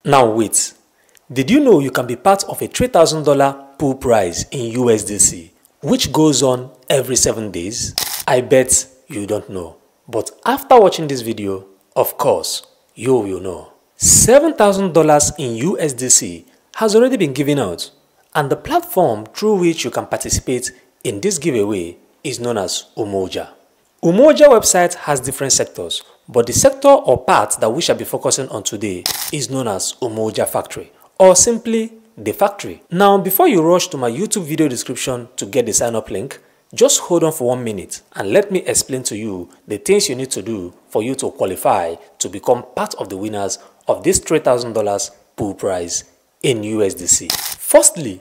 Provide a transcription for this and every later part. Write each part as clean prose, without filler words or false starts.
Now wait, did you know you can be part of a $3,000 pool prize in USDC, which goes on every 7 days? I bet you don't know. But after watching this video, of course, you will know. $7,000 in USDC has already been given out, and the platform through which you can participate in this giveaway is known as UMOJA. UMOJA website has different sectors, but the sector or part that we shall be focusing on today is known as UMOJA Factory, or simply the factory. Now, before you rush to my YouTube video description to get the sign up link, just hold on for 1 minute and let me explain to you the things you need to do for you to qualify to become part of the winners of this $3,000 pool prize in USDC. Firstly,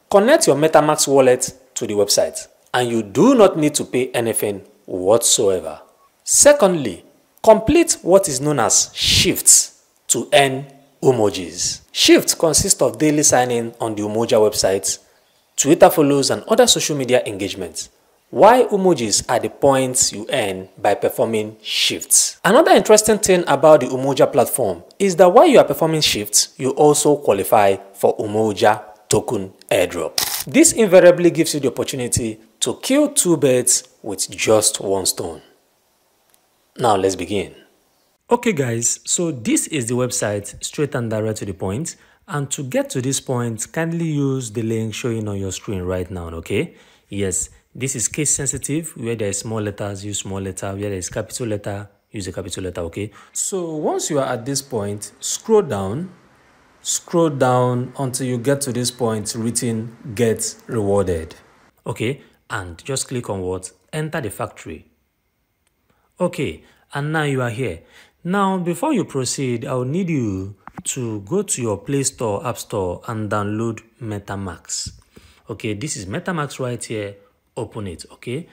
connect your MetaMask wallet to the website, and you do not need to pay anything whatsoever. Secondly, complete what is known as shifts to earn Umojis. Shifts consist of daily sign-in on the UMOJA website, Twitter follows, and other social media engagements, while Umojis are the points you earn by performing shifts. Another interesting thing about the UMOJA platform is that while you are performing shifts, you also qualify for UMOJA token airdrop. This invariably gives you the opportunity to kill 2 birds with just 1 stone. Now let's begin. Okay guys, so this is the website, straight and direct to the point. And to get to this point, kindly use the link showing on your screen right now, okay? Yes, this is case sensitive. Where there is small letters, use small letter. Where there is capital letter, use a capital letter, okay? So once you are at this point, scroll down until you get to this point written get rewarded, okay? And just click on what? Enter the factory. Okay, and now you are here. Now, before you proceed, I will need you to go to your Play Store, App Store, and download MetaMask. Okay, this is MetaMask right here. Open it, okay?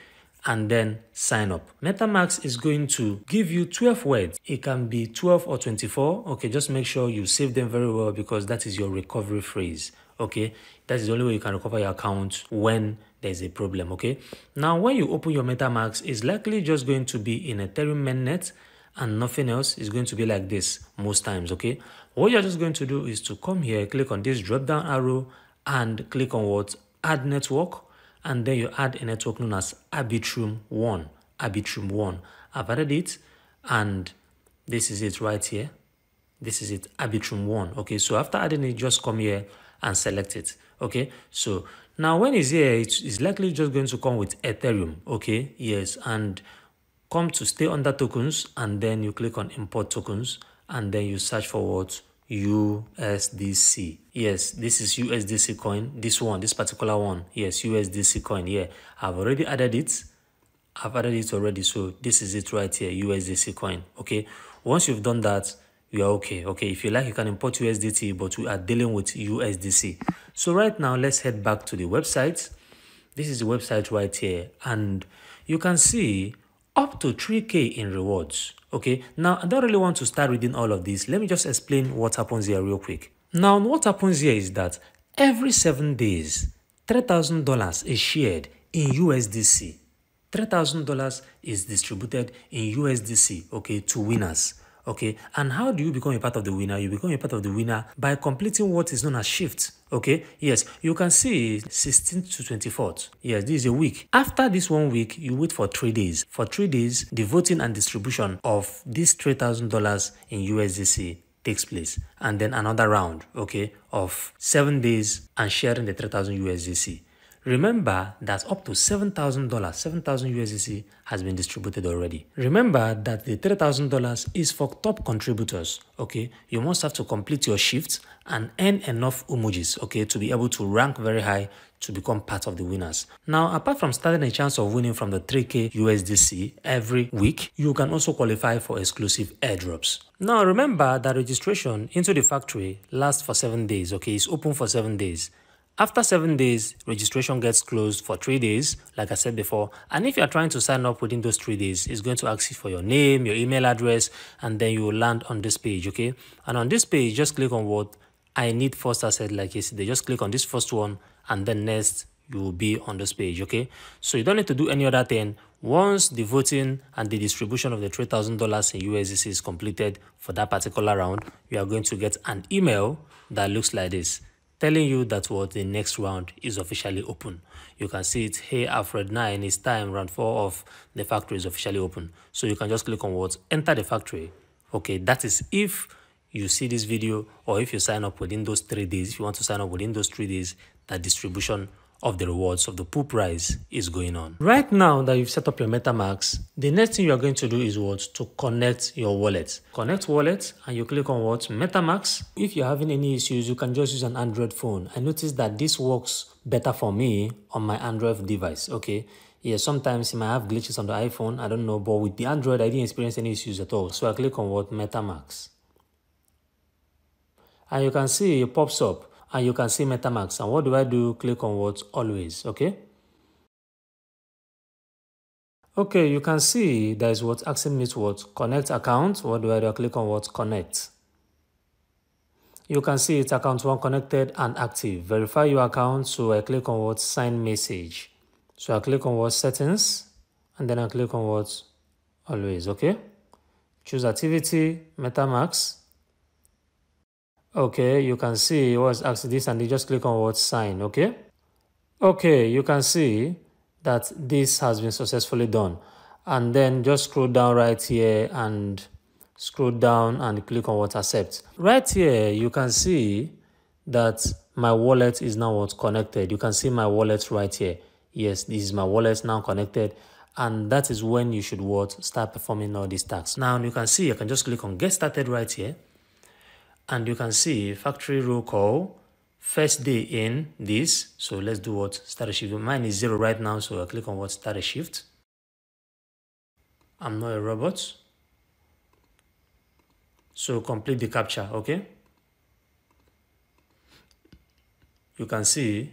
And then sign up. MetaMask is going to give you 12 words. It can be 12 or 24. Okay, just make sure you save them very well because that is your recovery phrase. Okay, that is the only way you can recover your account when there's a problem. Okay, now when you open your MetaMask, it's likely just going to be in Ethereum mainnet and nothing else. Is going to be like this most times. Okay, what you're just going to do is to come here, click on this drop down arrow and click on what? Add network, and then you add a network known as Arbitrum1. Arbitrum1. I've added it, and this is it right here. This is it, Arbitrum1. Okay, so after adding it, just come here and select it. Okay, so now when it's here, it's likely just going to come with Ethereum. Okay, yes, and come to stay under tokens, and then you click on import tokens, and then you search for what? USDC. Yes, this is USDC coin. This particular one. Yes, USDC coin. Yeah, I've already added it. I've added it already. So this is it right here, USDC coin. Okay, once you've done that, you are okay. Okay, if you like, you can import USDT, but we are dealing with USDC. So right now, let's head back to the website. This is the website right here, and you can see up to 3K in rewards. Okay, now I don't really want to start reading all of this. Let me just explain what happens here real quick. Now, what happens here is that every 7 days, $3,000 is shared in USDC. $3,000 is distributed in USDC, okay, to winners. Okay, and how do you become a part of the winner? You become a part of the winner by completing what is known as shifts. Okay, yes, you can see 16th to 24th. Yes, this is a week. After this 1 week, you wait for 3 days. For 3 days, the voting and distribution of this $3,000 in USDC takes place, and then another round, okay, of 7 days and sharing the 3,000 USDC. Remember that up to $7,000, 7,000 USDC has been distributed already. Remember that the $3,000 is for top contributors, okay? You must have to complete your shifts and earn enough Umojis, okay, to be able to rank very high to become part of the winners. Now, apart from standing a chance of winning from the 3K USDC every week, you can also qualify for exclusive airdrops. Now, remember that registration into the factory lasts for 7 days, okay? It's open for 7 days. After 7 days, registration gets closed for 3 days, like I said before. And if you're trying to sign up within those 3 days, it's going to ask you for your name, your email address, and then you will land on this page, okay? And on this page, just click on what I need first asset like yesterday. Just click on this first one, and then next, you will be on this page, okay? So you don't need to do any other thing. Once the voting and the distribution of the $3,000 in USDC is completed for that particular round, you are going to get an email that looks like this, telling you that what the next round is officially open. You can see it, hey Alfred 9, it's time, round 4 of the factory is officially open. So you can just click on what, enter the factory. Okay, that is if you see this video or if you sign up within those 3 days. If you want to sign up within those 3 days, that distribution of the rewards of the pool prize is going on. Right now that you've set up your MetaMask, the next thing you are going to do is what? To connect your wallet. Connect wallet and you click on what? MetaMask. If you're having any issues, you can just use an Android phone. I noticed that this works better for me on my Android device, okay? Yeah, sometimes you might have glitches on the iPhone, I don't know, but with the Android, I didn't experience any issues at all. So I click on what? MetaMask. And you can see it pops up. And you can see MetaMask. And what do? Click on what? Always, okay? Okay, you can see there is what asking me to what? Connect account. What do? I click on what? Connect. You can see it's account 1 connected and active. Verify your account. So I click on what? Sign message. So I click on what? Settings. And then I click on what? Always, okay? Choose activity, MetaMask. Okay, you can see what's asked this and you just click on what? Sign, okay? Okay, you can see that this has been successfully done. And then just scroll down right here and scroll down and click on what? Accept. Right here, you can see that my wallet is now what? Connected. You can see my wallet right here. Yes, this is my wallet now connected. And that is when you should what? Start performing all these tasks. Now you can see, I can just click on get started right here. And you can see factory roll call, first day in this. So let's do what? Start a shift. Mine is 0 right now, so I click on what? Start a shift. I'm not a robot. So complete the captcha, okay? You can see,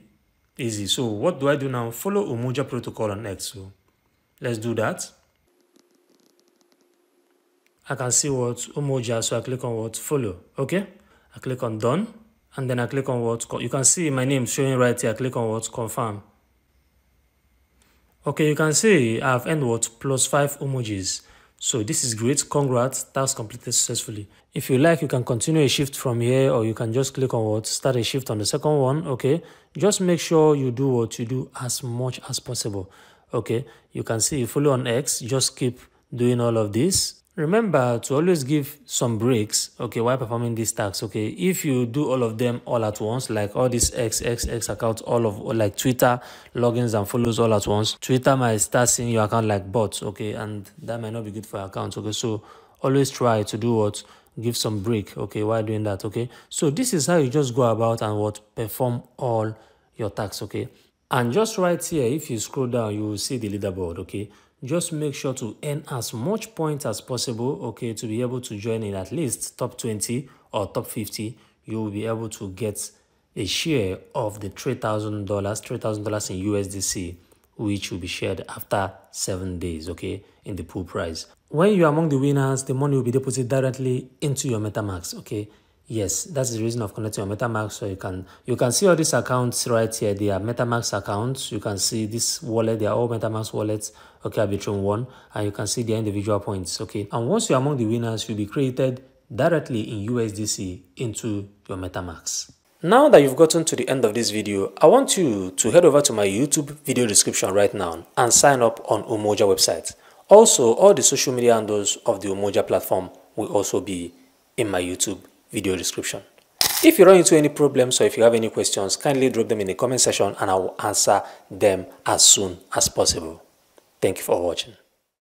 easy. So what do I do now? Follow UMOJA protocol on X. So let's do that. I can see what? Umoja, so I click on what? Follow, okay? I click on done, and then I click on what? You can see my name showing right here. I click on what? Confirm. Okay, you can see I've earned what? +5 Umojis. So this is great. Congrats, task completed successfully. If you like, you can continue a shift from here, or you can just click on what? Start a shift on the second one, okay? Just make sure you do what you do as much as possible, okay? You can see you follow on X, just keep doing all of this. Remember to always give some breaks, okay, while performing these tasks, okay? If you do all of them all at once, like all these X accounts, all of like Twitter logins and follows all at once, Twitter might start seeing your account like bots, okay? And that might not be good for your account, okay? So always try to do what? Give some break, okay, while doing that, okay? So this is how you just go about and what? Perform all your tasks, okay? And just right here, if you scroll down, you will see the leaderboard, okay? Just make sure to earn as much points as possible, okay, to be able to join in at least top 20 or top 50. You will be able to get a share of the $3,000 in USDC, which will be shared after 7 days, okay, in the pool prize. When you are among the winners, the money will be deposited directly into your MetaMask, okay? Yes, that's the reason of connecting your MetaMask. So you can see all these accounts right here. They are MetaMask accounts. You can see this wallet. They are all MetaMask wallets. Okay, Arbitrum 1. And you can see their individual points. Okay. And once you're among the winners, you'll be credited directly in USDC into your MetaMask. Now that you've gotten to the end of this video, I want you to head over to my YouTube video description right now and sign up on UMOJA website. Also, all the social media handles of the UMOJA platform will also be in my YouTube video description. If you run into any problems or if you have any questions, kindly drop them in the comment section and I will answer them as soon as possible. Thank you for watching.